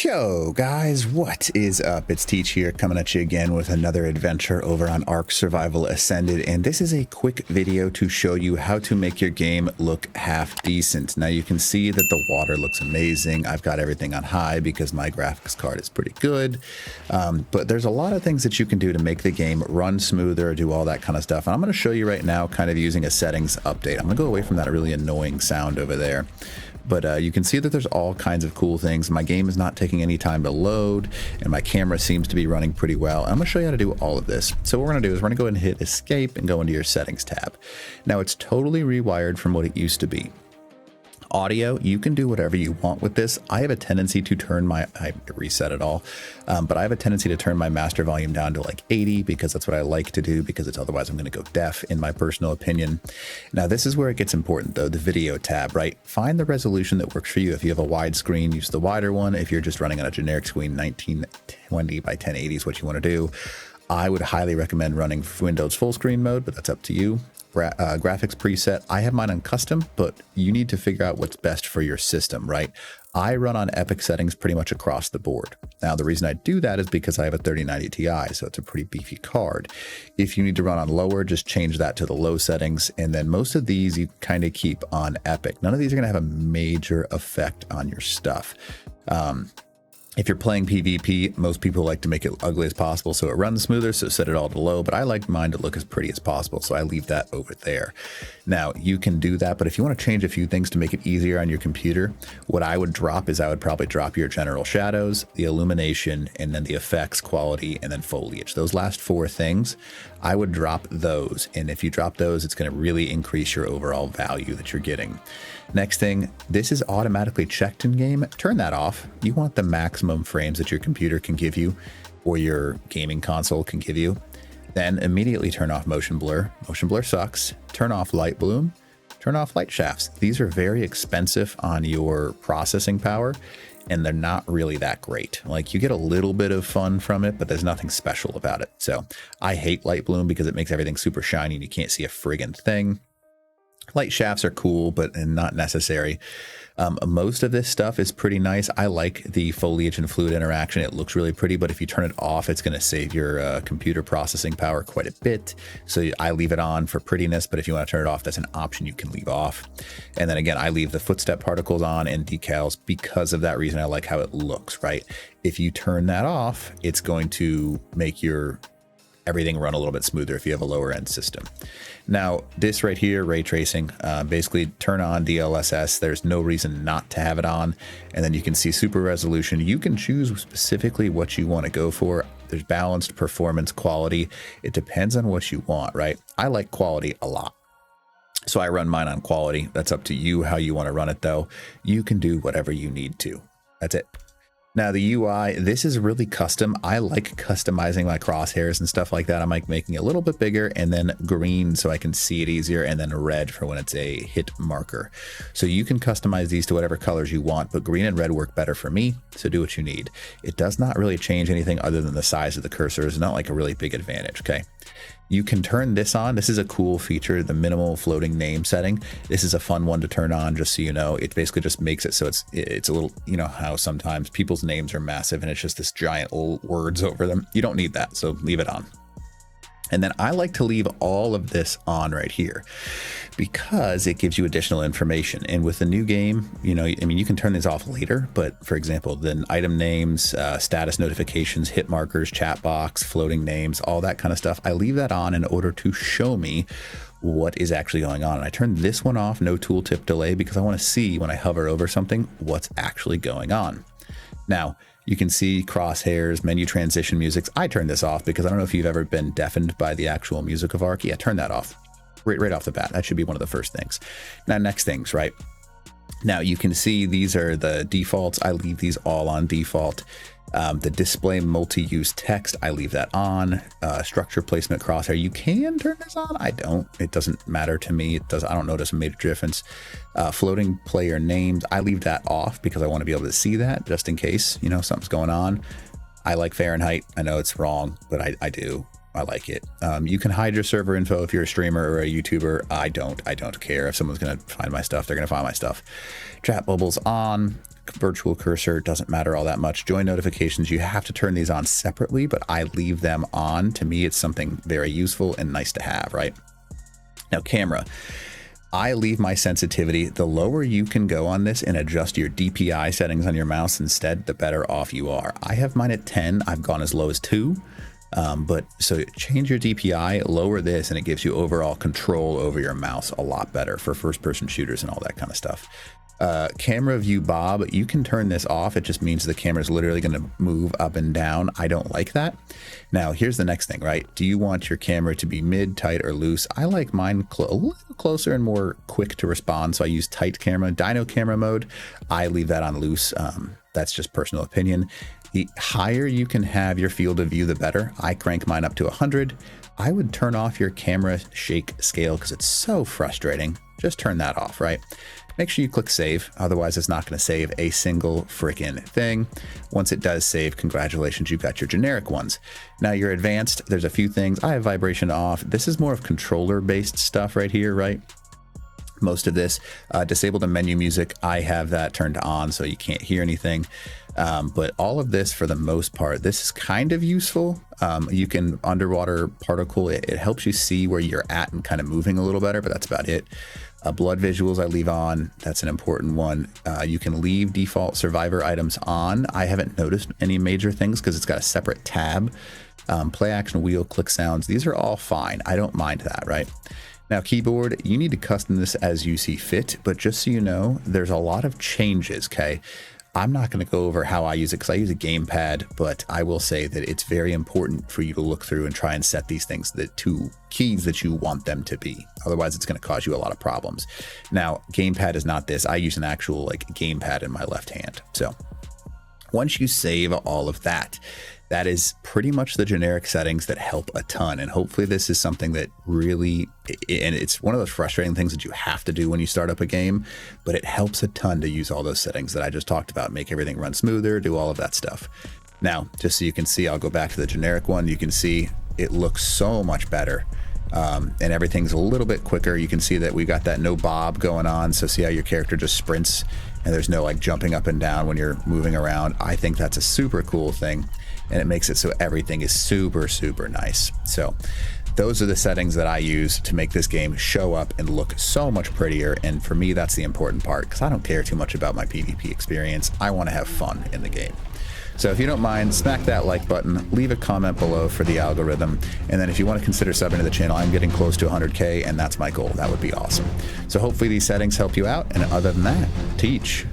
Yo guys, what is up? It's Teach here, coming at you again with another adventure over on Ark Survival Ascended, and this is a quick video to show you how to make your game look half decent. Now you can see that the water looks amazing. I've got everything on high because my graphics card is pretty good, but there's a lot of things that you can do to make the game run smoother, do all that kind of stuff, and I'm going to show you right now kind of using a settings update. I'm going to go away from that really annoying sound over there. But you can see that there's all kinds of cool things. My game is not taking any time to load, and my camera seems to be running pretty well. I'm going to show you how to do all of this. So what we're going to do is we're going to go ahead and hit escape and go into your settings tab. Now it's totally rewired from what it used to be. Audio, you can do whatever you want with this. I have a tendency to turn my, I reset it all, but I have a tendency to turn my master volume down to like 80 because that's what I like to do, because it's otherwise I'm going to go deaf in my personal opinion. Now this is where it gets important though, the video tab, right? Find the resolution that works for you. If you have a wide screen, use the wider one. If you're just running on a generic screen, 1920 by 1080 is what you want to do. I would highly recommend running Windows full screen mode, but that's up to you. Graphics preset, I have mine on custom, but you need to figure out what's best for your system, right? I run on epic settings pretty much across the board. Now the reason I do that is because I have a 3090 Ti, so it's a pretty beefy card. If you need to run on lower, just change that to the low settings, and then most of these you kind of keep on epic. None of these are going to have a major effect on your stuff. If you're playing PvP, most people like to make it ugly as possible so it runs smoother, so set it all to low, but I like mine to look as pretty as possible, so I leave that over there. Now, you can do that, but if you want to change a few things to make it easier on your computer, what I would drop is I would probably drop your general shadows, the illumination, and then the effects, quality, and then foliage. Those last four things, I would drop those, and if you drop those, it's going to really increase your overall value that you're getting. Next thing, this is automatically checked in game. Turn that off. You want the maximum frames that your computer can give you or your gaming console can give you. Then immediately turn off motion blur. Motion blur sucks. Turn off light bloom. Turn off light shafts. These are very expensive on your processing power, and they're not really that great. Like, you get a little bit of fun from it, but there's nothing special about it. So I hate light bloom because it makes everything super shiny and you can't see a friggin' thing. Light shafts are cool, but not necessary. Most of this stuff is pretty nice. I like the foliage and fluid interaction. It looks really pretty, but if you turn it off, it's going to save your computer processing power quite a bit. So I leave it on for prettiness, but if you want to turn it off, that's an option you can leave off. And then again, I leave the footstep particles on and decals because of that reason. I like how it looks, right? If you turn that off, it's going to make your everything run a little bit smoother if you have a lower end system. Now this right here, ray tracing, basically turn on DLSS. There's no reason not to have it on. And then you can see super resolution. You can choose specifically what you want to go for. There's balanced, performance, quality. It depends on what you want, right? I like quality a lot, so I run mine on quality. That's up to you how you want to run it though. You can do whatever you need to. That's it. Now the UI, this is really custom. I like customizing my crosshairs and stuff like that. I'm like making it a little bit bigger, and then green so I can see it easier, and then red for when it's a hit marker. So you can customize these to whatever colors you want, but green and red work better for me, so do what you need. It does not really change anything other than the size of the cursor. It's not like a really big advantage, okay? You can turn this on. This is a cool feature, the minimal floating name setting. This is a fun one to turn on, just so you know. It basically just makes it so it's a little, you know how sometimes people's names are massive and it's just this giant old words over them. You don't need that, so leave it on. And then I like to leave all of this on right here because it gives you additional information. And with the new game, you know, I mean, you can turn these off later, but for example, then item names, status notifications, hit markers, chat box, floating names, all that kind of stuff, I leave that on in order to show me what is actually going on. And I turn this one off, no tooltip delay, because I want to see when I hover over something, what's actually going on. Now, you can see crosshairs, menu transition musics. I turn this off because I don't know if you've ever been deafened by the actual music of Ark. Yeah, turn that off right off the bat. That should be one of the first things. Now, next things, right? Now you can see these are the defaults. I leave these all on default. The display multi-use text, I leave that on. Structure placement crosshair, you can turn this on. I don't. It doesn't matter to me. It does. I don't notice a major difference. Floating player names, I leave that off because I want to be able to see that just in case, you know, something's going on. I like Fahrenheit. I know it's wrong, but I do. I like it. You can hide your server info if you're a streamer or a YouTuber. I don't care. If someone's going to find my stuff, they're going to find my stuff. Chat bubbles on. virtual cursor, doesn't matter all that much. Join notifications, you have to turn these on separately, but I leave them on. To me, it's something very useful and nice to have, right? Now, camera. I leave my sensitivity. The lower you can go on this and adjust your DPI settings on your mouse instead, the better off you are. I have mine at 10. I've gone as low as 2. But so change your DPI, lower this, and it gives you overall control over your mouse a lot better for first-person shooters and all that kind of stuff. Camera view bob, you can turn this off. It just means the camera is literally going to move up and down. I don't like that. Now, here's the next thing, right? Do you want your camera to be mid, tight, or loose? I like mine a little closer and more quick to respond, so I use tight camera. Dyno camera mode, I leave that on loose. That's just personal opinion. The higher you can have your field of view, the better. I crank mine up to 100. I would turn off your camera shake scale because it's so frustrating. Just turn that off, right? Make sure you click save, otherwise it's not going to save a single freaking thing. Once it does save, congratulations, you've got your generic ones. Now your advanced, there's a few things. I have vibration off. This is more of controller-based stuff right here, right? Most of this, disable the menu music. I have that turned on so you can't hear anything. But all of this, for the most part, this is kind of useful. You can underwater particle, it helps you see where you're at and kind of moving a little better, but that's about it. Blood visuals I leave on. That's an important one. You can leave default survivor items on. I haven't noticed any major things because it's got a separate tab. Play action wheel, click sounds. These are all fine. I don't mind that, right? Now, keyboard, you need to custom this as you see fit, but just so you know, there's a lot of changes, okay? I'm not going to go over how I use it because I use a gamepad, but I will say that it's very important for you to look through and try and set these things, the 2 keys that you want them to be. Otherwise, it's going to cause you a lot of problems. Now, gamepad is not this. I use an actual gamepad in my left hand. So once you save all of that, that is pretty much the generic settings that help a ton. And hopefully this is something that really, and it's one of those frustrating things that you have to do when you start up a game, but it helps a ton to use all those settings that I just talked about, make everything run smoother, do all of that stuff. Now, just so you can see, I'll go back to the generic one. You can see it looks so much better. And everything's a little bit quicker. You can see that we got that no bob going on. So see how your character just sprints and there's no jumping up and down when you're moving around. I think that's a super cool thing. And it makes it so everything is super, super nice. So those are the settings that I use to make this game show up and look so much prettier. And for me, that's the important part because I don't care too much about my PvP experience. I want to have fun in the game. So if you don't mind, smack that like button, leave a comment below for the algorithm. And then if you want to consider subbing to the channel, I'm getting close to 100K and that's my goal. That would be awesome. So hopefully these settings help you out. And other than that, teach.